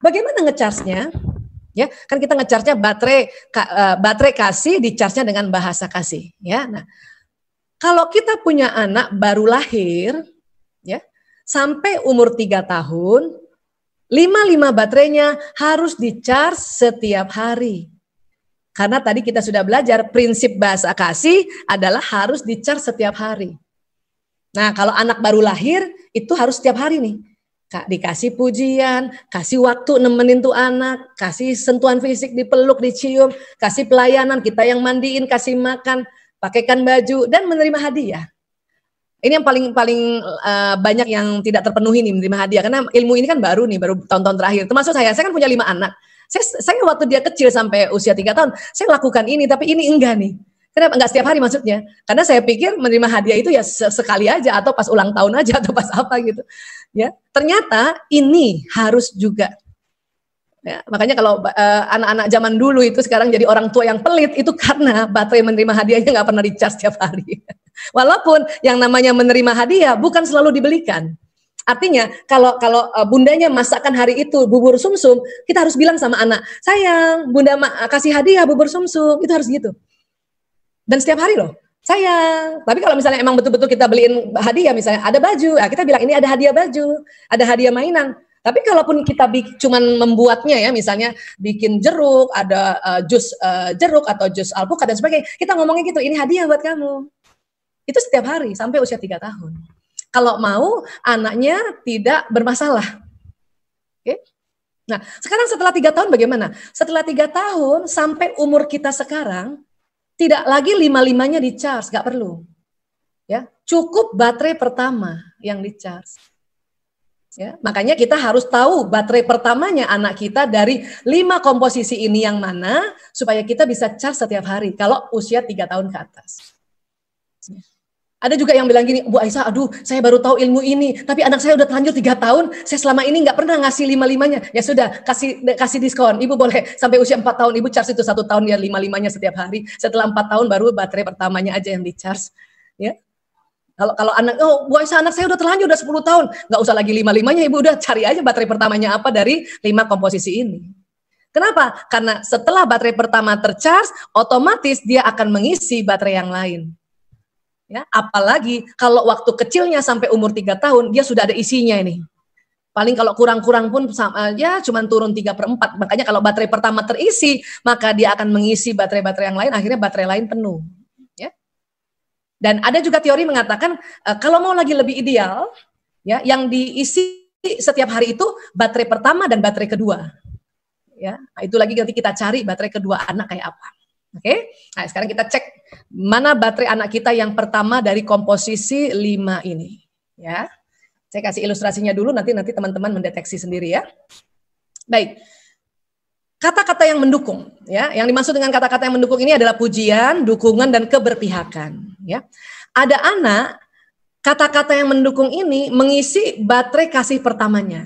Bagaimana ngecharge-nya? Ya, kan kita ngecharge-nya baterai kasih, di-charge-nya dengan bahasa kasih. Ya, nah, kalau kita punya anak baru lahir, ya, sampai umur 3 tahun, 5 baterainya harus di-charge setiap hari. Karena tadi kita sudah belajar prinsip bahasa kasih adalah harus di-charge setiap hari. Nah, kalau anak baru lahir itu harus setiap hari nih. Kak, dikasih pujian, kasih waktu nemenin tuh anak, kasih sentuhan fisik, dipeluk, dicium, kasih pelayanan, kita yang mandiin, kasih makan, pakaikan baju, dan menerima hadiah. Ini yang paling banyak yang tidak terpenuhi nih, menerima hadiah. Karena ilmu ini kan baru nih, baru tahun-tahun terakhir. Termasuk saya kan punya 5 anak. Saya waktu dia kecil sampai usia 3 tahun, saya lakukan ini, tapi ini enggak nih. Kenapa? Enggak setiap hari maksudnya. Karena saya pikir menerima hadiah itu ya sekali aja, atau pas ulang tahun aja, atau pas apa gitu. Ya, ternyata ini harus juga. Ya, makanya kalau anak-anak zaman dulu itu sekarang jadi orang tua yang pelit, itu karena baterai menerima hadiahnya nggak pernah di-charge setiap hari. Walaupun yang namanya menerima hadiah bukan selalu dibelikan. Artinya kalau bundanya masakan hari itu bubur sumsum, kita harus bilang sama anak, sayang, bunda kasih hadiah bubur sumsum, itu harus gitu. Dan setiap hari loh, sayang. Tapi kalau misalnya emang betul-betul kita beliin hadiah, misalnya ada baju, kita bilang ini ada hadiah baju, ada hadiah mainan. Tapi kalaupun kita cuman membuatnya ya, misalnya bikin jeruk, ada jus jeruk atau jus alpukat dan sebagainya, kita ngomongnya gitu, ini hadiah buat kamu. Itu setiap hari sampai usia 3 tahun. Kalau mau anaknya tidak bermasalah. Oke? Nah, sekarang setelah 3 tahun bagaimana? Setelah 3 tahun sampai umur kita sekarang, tidak lagi 5-5-nya di-charge, nggak perlu. Ya, cukup baterai pertama yang di-charge. Ya, makanya kita harus tahu baterai pertamanya anak kita dari 5 komposisi ini yang mana, supaya kita bisa charge setiap hari kalau usia 3 tahun ke atas. Ada juga yang bilang gini, Bu Aisyah, aduh saya baru tahu ilmu ini, tapi anak saya udah terlanjur 3 tahun, saya selama ini nggak pernah ngasih 5-5-nya. Ya sudah, kasih diskon, Ibu boleh sampai usia 4 tahun, Ibu charge itu 1 tahun ya 5-5-nya setiap hari. Setelah 4 tahun baru baterai pertamanya aja yang di-charge. Ya. Kalau anak, oh Bu Aisyah, anak saya udah terlanjur, udah 10 tahun, nggak usah lagi 5-5-nya, Ibu udah cari aja baterai pertamanya apa dari 5 komposisi ini. Kenapa? Karena setelah baterai pertama tercharge, otomatis dia akan mengisi baterai yang lain. Ya, apalagi kalau waktu kecilnya sampai umur 3 tahun, dia sudah ada isinya ini. Paling kalau kurang-kurang pun ya cuma turun 3/4. Makanya kalau baterai pertama terisi, maka dia akan mengisi baterai-baterai yang lain, akhirnya baterai lain penuh. Ya. Dan ada juga teori mengatakan kalau mau lagi lebih ideal, ya, yang diisi setiap hari itu baterai pertama dan baterai kedua. Ya, nah, itu lagi nanti kita cari baterai kedua anak kayak apa. Oke, nah sekarang kita cek mana baterai anak kita yang pertama dari komposisi 5 ini. Ya, saya kasih ilustrasinya dulu, nanti teman-teman mendeteksi sendiri ya. Baik, kata-kata yang mendukung, ya, yang dimaksud dengan kata-kata yang mendukung ini adalah pujian, dukungan, dan keberpihakan. Ya, ada anak kata-kata yang mendukung ini mengisi baterai kasih pertamanya.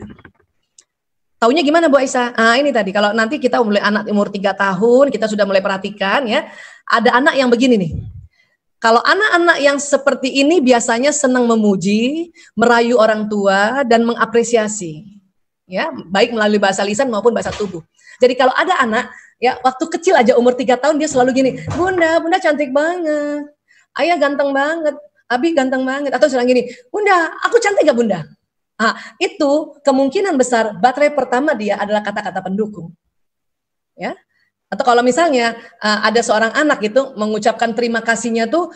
Taunya gimana Bu Aisyah? Ini tadi, kalau nanti kita mulai anak umur 3 tahun, kita sudah mulai perhatikan ya, ada anak yang begini nih. Kalau anak-anak yang seperti ini biasanya senang memuji, merayu orang tua, dan mengapresiasi. Ya, baik melalui bahasa lisan maupun bahasa tubuh. Jadi kalau ada anak, ya waktu kecil aja umur 3 tahun dia selalu gini, Bunda cantik banget, Ayah ganteng banget, Abi ganteng banget, atau sering gini, Bunda, aku cantik gak Bunda? Itu kemungkinan besar baterai pertama dia adalah kata-kata pendukung. Ya. Atau kalau misalnya ada seorang anak gitu mengucapkan terima kasihnya tuh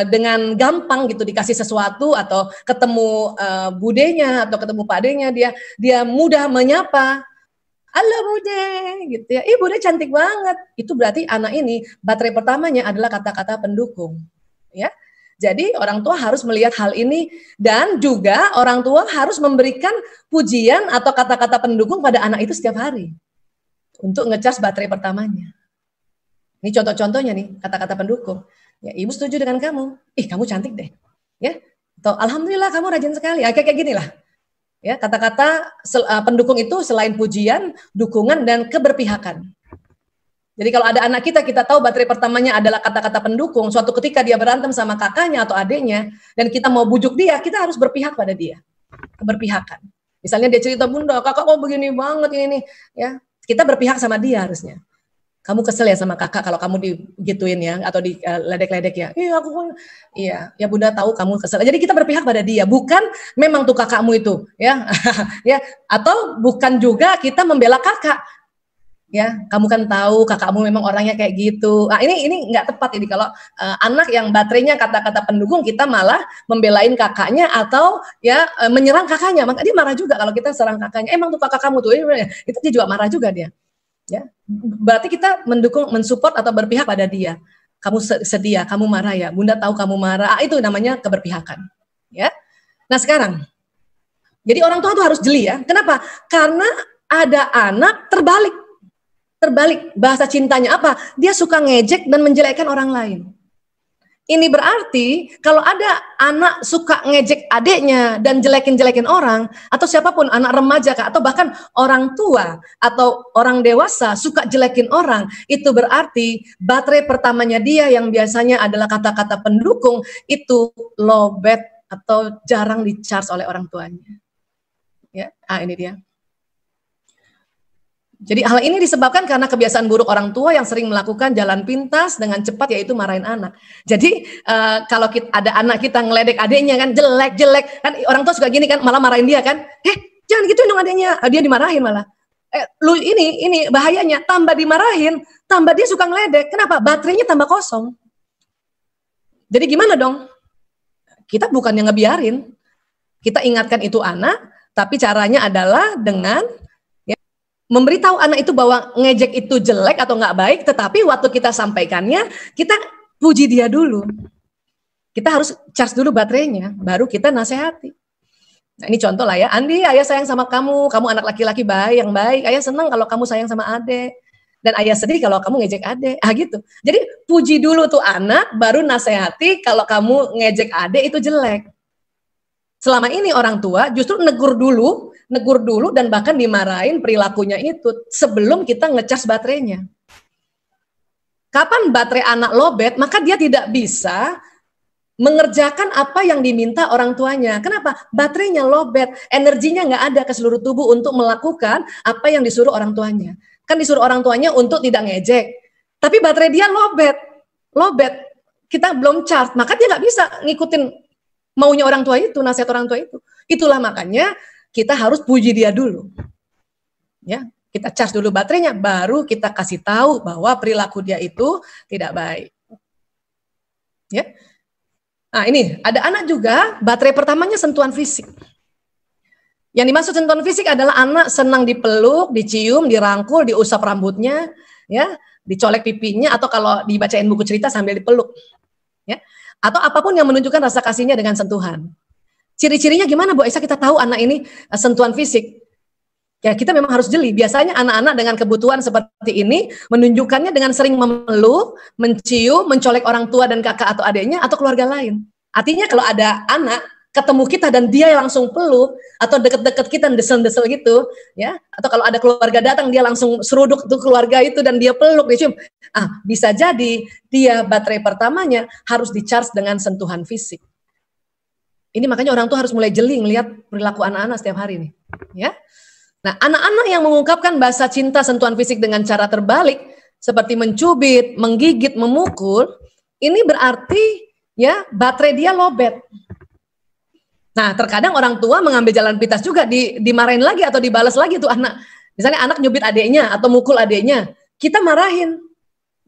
dengan gampang gitu, dikasih sesuatu atau ketemu budenya atau ketemu padenya, dia mudah menyapa. Halo Bude, gitu ya. Bude cantik banget. Itu berarti anak ini baterai pertamanya adalah kata-kata pendukung. Ya. Jadi orang tua harus melihat hal ini, dan juga orang tua harus memberikan pujian atau kata-kata pendukung pada anak itu setiap hari untuk ngecas baterai pertamanya. Ini contoh-contohnya nih kata-kata pendukung. Ya, Ibu setuju dengan kamu. Kamu cantik deh. Ya. Atau alhamdulillah kamu rajin sekali. Kayak gini lah. Ya, kata-kata pendukung itu selain pujian, dukungan, dan keberpihakan. Jadi kalau ada anak kita tahu baterai pertamanya adalah kata-kata pendukung, suatu ketika dia berantem sama kakaknya atau adiknya, dan kita mau bujuk dia, kita harus berpihak pada dia. Keberpihakan. Misalnya dia cerita, Bunda, kakak kok begini banget ini, ya. Kita berpihak sama dia harusnya. Kamu kesel ya sama kakak kalau kamu digituin ya, atau di ledek-ledek ya. Iya, aku pun, iya, ya Bunda tahu kamu kesel. Jadi kita berpihak pada dia, bukan memang tuh kakakmu itu, ya, ya. Atau bukan juga kita membela kakak. Ya, kamu kan tahu kakakmu memang orangnya kayak gitu. Nah, ini nggak tepat ini kalau anak yang baterainya kata-kata pendukung, kita malah membelain kakaknya atau ya menyerang kakaknya. Maka dia marah juga kalau kita serang kakaknya. Emang tuh kakak kamu tuh, itu dia juga marah juga dia. Ya, berarti kita mendukung, mensupport atau berpihak pada dia. Kamu sedia, kamu marah ya. Bunda tahu kamu marah. Itu namanya keberpihakan. Ya. Nah sekarang, jadi orang tua tuh harus jeli ya. Kenapa? Karena ada anak terbalik bahasa cintanya apa? Dia suka ngejek dan menjelekkan orang lain. Ini berarti kalau ada anak suka ngejek adiknya dan jelekin orang, atau siapapun, anak remaja atau bahkan orang tua atau orang dewasa suka jelekin orang, itu berarti baterai pertamanya dia yang biasanya adalah kata-kata pendukung itu lowbat atau jarang di-charge oleh orang tuanya. Ya, ini dia. Jadi hal ini disebabkan karena kebiasaan buruk orang tua yang sering melakukan jalan pintas dengan cepat, yaitu marahin anak. Jadi kalau ada anak kita ngeledek adiknya kan, jelek kan orang tua suka gini kan, malah marahin dia kan, jangan gituin dong adiknya, dia dimarahin malah. Lu ini bahayanya, tambah dimarahin, tambah dia suka ngeledek. Kenapa? Baterainya tambah kosong. Jadi gimana dong? Kita bukannya ngebiarin, kita ingatkan itu anak, tapi caranya adalah dengan memberitahu anak itu bahwa ngejek itu jelek atau nggak baik, tetapi waktu kita sampaikannya, kita puji dia dulu. Kita harus charge dulu baterainya, baru kita nasihati. Nah ini contoh lah ya, Andi, ayah sayang sama kamu anak laki-laki yang baik, ayah senang kalau kamu sayang sama adek, dan ayah sedih kalau kamu ngejek adek, gitu. Jadi puji dulu tuh anak, baru nasihati kalau kamu ngejek adek itu jelek. Selama ini orang tua justru negur dulu dan bahkan dimarahin perilakunya itu sebelum kita ngecas baterainya. Kapan baterai anak lowbat, maka dia tidak bisa mengerjakan apa yang diminta orang tuanya. Kenapa? Baterainya lowbat, energinya nggak ada ke seluruh tubuh untuk melakukan apa yang disuruh orang tuanya. Kan disuruh orang tuanya untuk tidak ngejek, tapi baterai dia lowbat, kita belum charge, maka dia nggak bisa ngikutin maunya orang tua itu, nasihat orang tua itu. Itulah makanya kita harus puji dia dulu. Ya, kita charge dulu baterainya, baru kita kasih tahu bahwa perilaku dia itu tidak baik. Ya. Nah, ini ada anak juga, baterai pertamanya sentuhan fisik. Yang dimaksud sentuhan fisik adalah anak senang dipeluk, dicium, dirangkul, diusap rambutnya, ya, dicolek pipinya, atau kalau dibacain buku cerita sambil dipeluk. Ya. Atau apapun yang menunjukkan rasa kasihnya dengan sentuhan. Ciri-cirinya gimana Bu Aisyah kita tahu anak ini sentuhan fisik? Ya kita memang harus jeli. Biasanya anak-anak dengan kebutuhan seperti ini menunjukkannya dengan sering memeluk, mencium, mencolek orang tua dan kakak atau adiknya atau keluarga lain. Artinya kalau ada anak ketemu kita dan dia langsung peluk atau deket-deket kita desel-desel gitu, ya. Atau kalau ada keluarga datang dia langsung seruduk tuh keluarga itu dan dia peluk, dia cium. Bisa jadi dia baterai pertamanya harus di-charge dengan sentuhan fisik. Ini makanya orang tua harus mulai jeli melihat perilaku anak-anak setiap hari nih, ya. Nah, anak-anak yang mengungkapkan bahasa cinta sentuhan fisik dengan cara terbalik seperti mencubit, menggigit, memukul, ini berarti ya baterai dia lowbat. Nah, terkadang orang tua mengambil jalan pintas juga, dimarahin lagi atau dibalas lagi tuh anak. Misalnya anak nyubit adiknya atau mukul adiknya, kita marahin.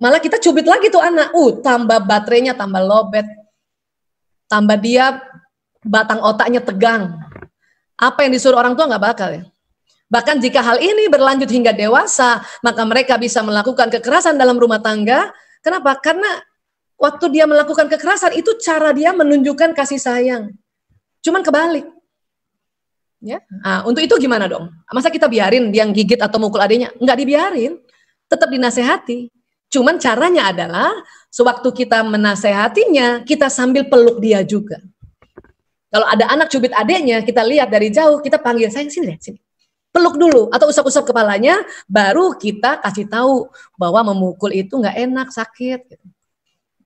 Malah kita cubit lagi tuh anak. Tambah baterainya tambah lowbat. Tambah dia batang otaknya tegang. Apa yang disuruh orang tua nggak bakal ya. Bahkan jika hal ini berlanjut hingga dewasa, maka mereka bisa melakukan kekerasan dalam rumah tangga. Kenapa? Karena waktu dia melakukan kekerasan itu cara dia menunjukkan kasih sayang. Cuman kebalik. Ya. Nah, untuk itu gimana dong? Masa kita biarin dia gigit atau mukul adiknya? Enggak dibiarin. Tetap dinasehati. Cuman caranya adalah sewaktu kita menasehatinya, kita sambil peluk dia juga. Kalau ada anak cubit adiknya, kita lihat dari jauh, kita panggil, sayang sini deh, sini. Peluk dulu atau usap-usap kepalanya, baru kita kasih tahu bahwa memukul itu nggak enak, sakit.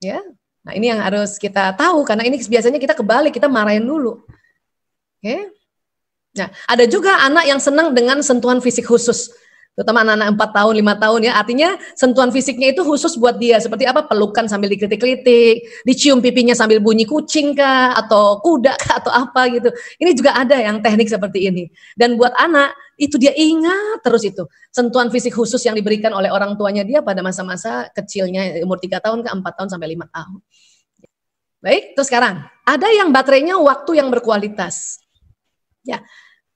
Ya. Nah ini yang harus kita tahu, karena ini biasanya kita kebalik, kita marahin dulu. Oke. Nah, ada juga anak yang senang dengan sentuhan fisik khusus. Terutama anak-anak 4 tahun, 5 tahun ya. Artinya sentuhan fisiknya itu khusus buat dia. Seperti apa? Pelukan sambil dikritik-kritik, dicium pipinya sambil bunyi kucing kah, atau kuda kah, atau apa gitu. Ini juga ada yang teknik seperti ini. Dan buat anak, itu dia ingat terus itu. Sentuhan fisik khusus yang diberikan oleh orang tuanya dia pada masa-masa kecilnya, umur 3 tahun ke 4 tahun sampai 5 tahun. Baik, terus sekarang. Ada yang baterainya waktu yang berkualitas. Ya,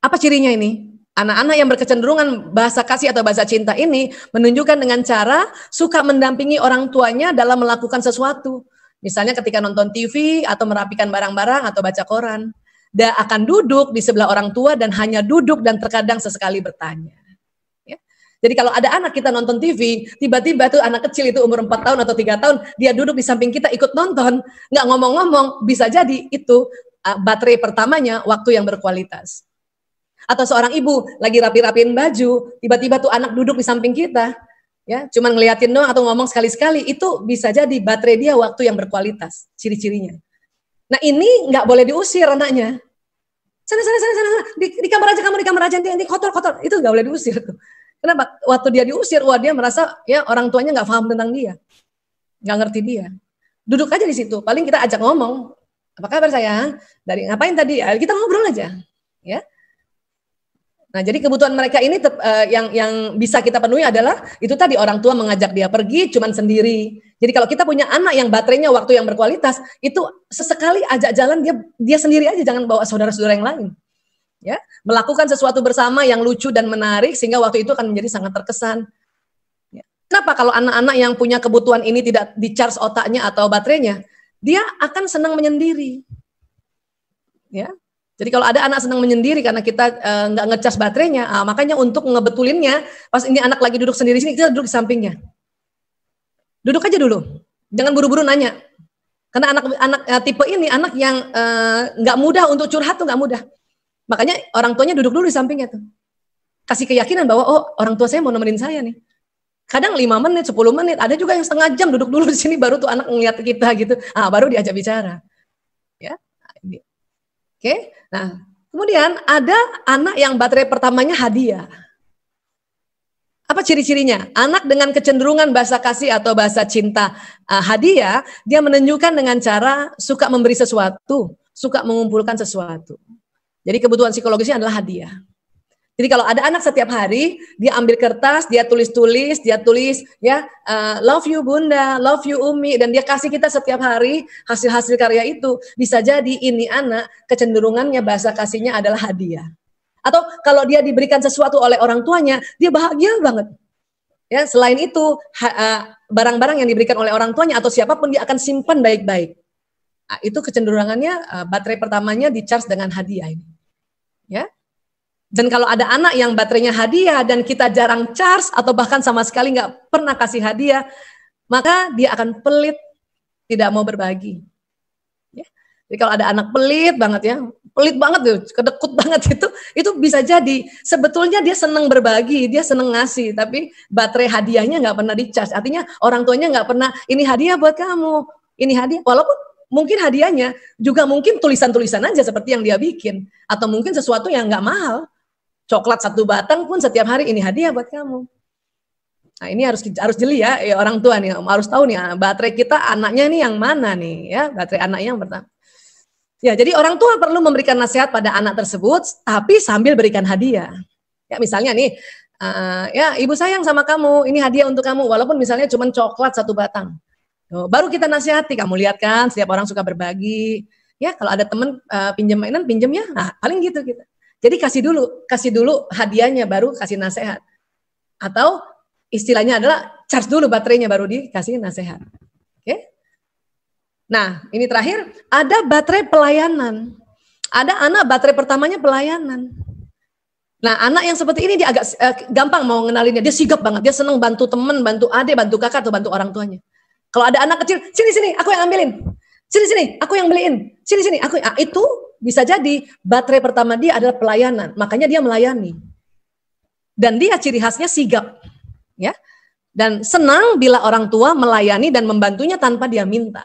apa cirinya ini? Anak-anak yang berkecenderungan bahasa kasih atau bahasa cinta ini menunjukkan dengan cara suka mendampingi orang tuanya dalam melakukan sesuatu. Misalnya ketika nonton TV atau merapikan barang-barang atau baca koran. Dia akan duduk di sebelah orang tua dan hanya duduk dan terkadang sesekali bertanya. Ya. Jadi kalau ada anak kita nonton TV, tiba-tiba tuh anak kecil itu umur 4 tahun atau 3 tahun, dia duduk di samping kita ikut nonton, nggak ngomong-ngomong, bisa jadi itu baterai pertamanya waktu yang berkualitas. Atau seorang ibu lagi rapi-rapiin baju, tiba-tiba tuh anak duduk di samping kita, ya, cuman ngeliatin doang atau ngomong sekali-sekali, itu bisa jadi baterai dia waktu yang berkualitas, ciri-cirinya. Nah ini nggak boleh diusir anaknya. Sana, di kamar aja kamu, di kamar aja, nanti kotor, itu nggak boleh diusir tuh. Kenapa? Waktu dia diusir, wah dia merasa ya orang tuanya nggak paham tentang dia, nggak ngerti dia. Duduk aja di situ, paling kita ajak ngomong. Apa kabar sayang? Dari ngapain tadi? Kita ngobrol aja, ya. Nah, jadi kebutuhan mereka ini yang bisa kita penuhi adalah itu tadi orang tua mengajak dia pergi cuman sendiri. Jadi kalau kita punya anak yang baterainya waktu yang berkualitas, itu sesekali ajak jalan dia sendiri aja, jangan bawa saudara-saudara yang lain. Ya, melakukan sesuatu bersama yang lucu dan menarik sehingga waktu itu akan menjadi sangat terkesan. Ya. Kenapa kalau anak-anak yang punya kebutuhan ini tidak di-charge otaknya atau baterainya? Dia akan senang menyendiri. Ya. Jadi kalau ada anak senang menyendiri karena kita nggak ngecas baterainya, makanya untuk ngebetulinnya, pas ini anak lagi duduk sendiri sini, kita duduk di sampingnya. Duduk aja dulu, jangan buru-buru nanya. Karena anak tipe ini anak yang nggak mudah untuk curhat tuh nggak mudah. Makanya orang tuanya duduk dulu di sampingnya tuh. Kasih keyakinan bahwa oh orang tua saya mau nemenin saya nih. Kadang 5 menit, 10 menit, ada juga yang setengah jam duduk dulu di sini baru tuh anak ngeliat kita gitu. Baru diajak bicara. Ya. Oke. Nah, kemudian ada anak yang baterai pertamanya hadiah. Apa ciri-cirinya? Anak dengan kecenderungan bahasa kasih atau bahasa cinta hadiah, dia menunjukkan dengan cara suka memberi sesuatu, suka mengumpulkan sesuatu. Jadi kebutuhan psikologisnya adalah hadiah. Jadi kalau ada anak setiap hari, dia ambil kertas, dia tulis ya, love you bunda, love you umi, dan dia kasih kita setiap hari hasil-hasil karya itu, bisa jadi ini anak kecenderungannya bahasa kasihnya adalah hadiah. Atau kalau dia diberikan sesuatu oleh orang tuanya, dia bahagia banget. Ya, selain itu barang-barang yang diberikan oleh orang tuanya atau siapapun dia akan simpan baik-baik. Nah, itu kecenderungannya baterai pertamanya di-charge dengan hadiah ini. Ya. Dan kalau ada anak yang baterainya hadiah dan kita jarang charge atau bahkan sama sekali nggak pernah kasih hadiah, maka dia akan pelit, tidak mau berbagi. Ya. Jadi kalau ada anak pelit banget tuh, kedekut banget itu bisa jadi sebetulnya dia senang berbagi, dia senang ngasih, tapi baterai hadiahnya nggak pernah di-charge. Artinya orang tuanya nggak pernah, ini hadiah buat kamu, ini hadiah, walaupun mungkin hadiahnya juga mungkin tulisan-tulisan aja seperti yang dia bikin, atau mungkin sesuatu yang nggak mahal. Coklat 1 batang pun setiap hari ini hadiah buat kamu. Nah ini harus jeli ya orang tua nih, harus tahu nih baterai kita anaknya nih yang mana nih ya, baterai anak yang pertama. Ya jadi orang tua perlu memberikan nasihat pada anak tersebut, tapi sambil berikan hadiah. Ya misalnya nih, ya ibu sayang sama kamu, ini hadiah untuk kamu, walaupun misalnya cuma coklat 1 batang. Baru kita nasihati, kamu lihat kan, setiap orang suka berbagi. Ya kalau ada teman pinjam mainan, pinjam ya, nah paling gitu kita. Jadi kasih dulu hadiahnya baru kasih nasihat. Atau istilahnya adalah charge dulu baterainya baru dikasih nasihat. Oke? Nah, ini terakhir ada baterai pelayanan. Ada anak baterai pertamanya pelayanan. Nah, anak yang seperti ini dia agak gampang mau ngenalinnya. Dia sigap banget, dia senang bantu teman, bantu adik, bantu kakak atau bantu orang tuanya. Kalau ada anak kecil, sini aku yang ambilin. Sini aku yang beliin. Sini aku itu bisa jadi baterai pertama dia adalah pelayanan, makanya dia melayani. Dan dia ciri khasnya sigap, ya. Dan senang bila orang tua melayani dan membantunya tanpa dia minta.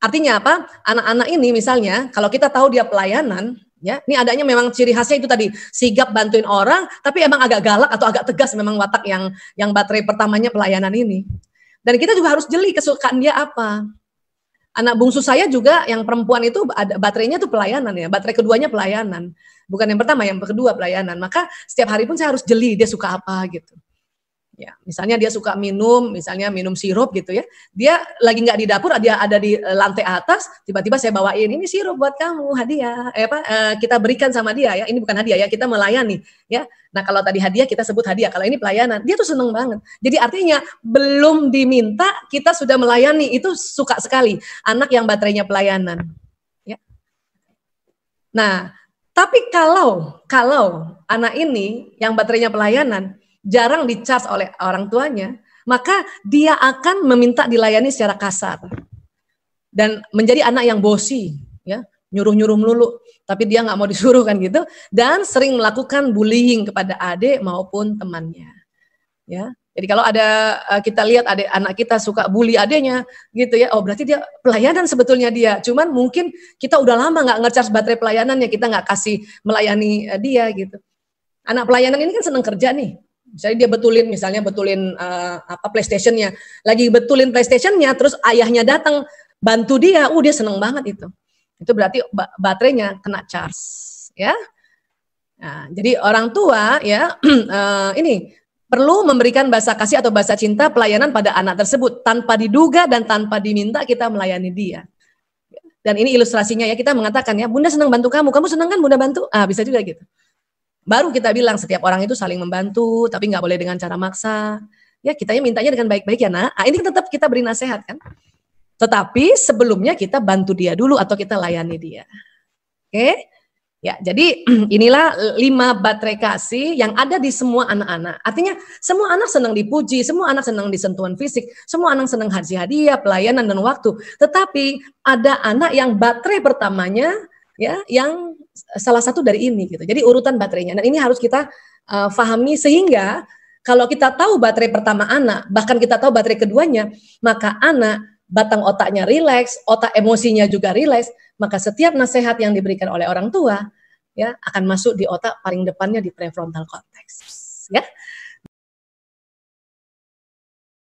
Artinya apa? Anak-anak ini misalnya, kalau kita tahu dia pelayanan, ya, ini adanya memang ciri khasnya itu tadi, sigap bantuin orang, tapi emang agak galak atau agak tegas memang watak yang baterai pertamanya pelayanan ini. Dan kita juga harus jeli kesukaan dia apa. Anak bungsu saya juga yang perempuan itu ada baterainya tuh pelayanan ya, baterai keduanya pelayanan. Bukan yang pertama, yang kedua pelayanan. Maka setiap hari pun saya harus jeli dia suka apa gitu. Ya, misalnya dia suka minum, misalnya minum sirup gitu ya. Dia lagi nggak di dapur, dia ada di lantai atas, tiba-tiba saya bawain ini sirup buat kamu hadiah. Kita berikan sama dia ya. Ini bukan hadiah ya, kita melayani ya. Nah, kalau tadi hadiah kita sebut hadiah, kalau ini pelayanan. Dia tuh seneng banget. Jadi artinya belum diminta kita sudah melayani, itu suka sekali anak yang baterainya pelayanan. Ya. Nah, tapi kalau anak ini yang baterainya pelayanan jarang di-charge oleh orang tuanya, maka dia akan meminta dilayani secara kasar. Dan menjadi anak yang bosi, ya, nyuruh-nyuruh melulu, tapi dia nggak mau disuruh kan gitu, dan sering melakukan bullying kepada adik maupun temannya. Ya. Jadi kalau ada kita lihat anak kita suka bully adiknya gitu ya, oh berarti dia pelayanan sebetulnya dia. Cuman mungkin kita udah lama nggak nge-charge baterai pelayanannya, kita nggak kasih melayani dia gitu. Anak pelayanan ini kan seneng kerja nih. Misalnya dia betulin PlayStation-nya. Lagi betulin PlayStation-nya, terus ayahnya datang bantu dia, dia seneng banget itu. Itu berarti baterainya kena charge, ya. Nah, jadi orang tua ya ini perlu memberikan bahasa kasih atau bahasa cinta pelayanan pada anak tersebut tanpa diduga dan tanpa diminta kita melayani dia. Dan ini ilustrasinya ya, kita mengatakan ya, Bunda senang bantu kamu senang kan Bunda bantu? Bisa juga gitu. Baru kita bilang setiap orang itu saling membantu, tapi nggak boleh dengan cara maksa. Ya, kitanya mintanya dengan baik-baik ya nak. Ini tetap kita beri nasihat kan. Tetapi sebelumnya kita bantu dia dulu atau kita layani dia. Oke? Ya, jadi inilah 5 baterai kasih yang ada di semua anak-anak. Artinya semua anak senang dipuji, semua anak senang disentuhan fisik, semua anak senang hadiah, pelayanan dan waktu. Tetapi ada anak yang baterai pertamanya ya yang salah satu dari ini gitu. Jadi urutan baterainya. Dan ini harus kita pahami sehingga kalau kita tahu baterai pertama anak, bahkan kita tahu baterai keduanya, maka anak batang otaknya rileks, otak emosinya juga rileks, maka setiap nasihat yang diberikan oleh orang tua ya akan masuk di otak paling depannya di prefrontal cortex. Ya.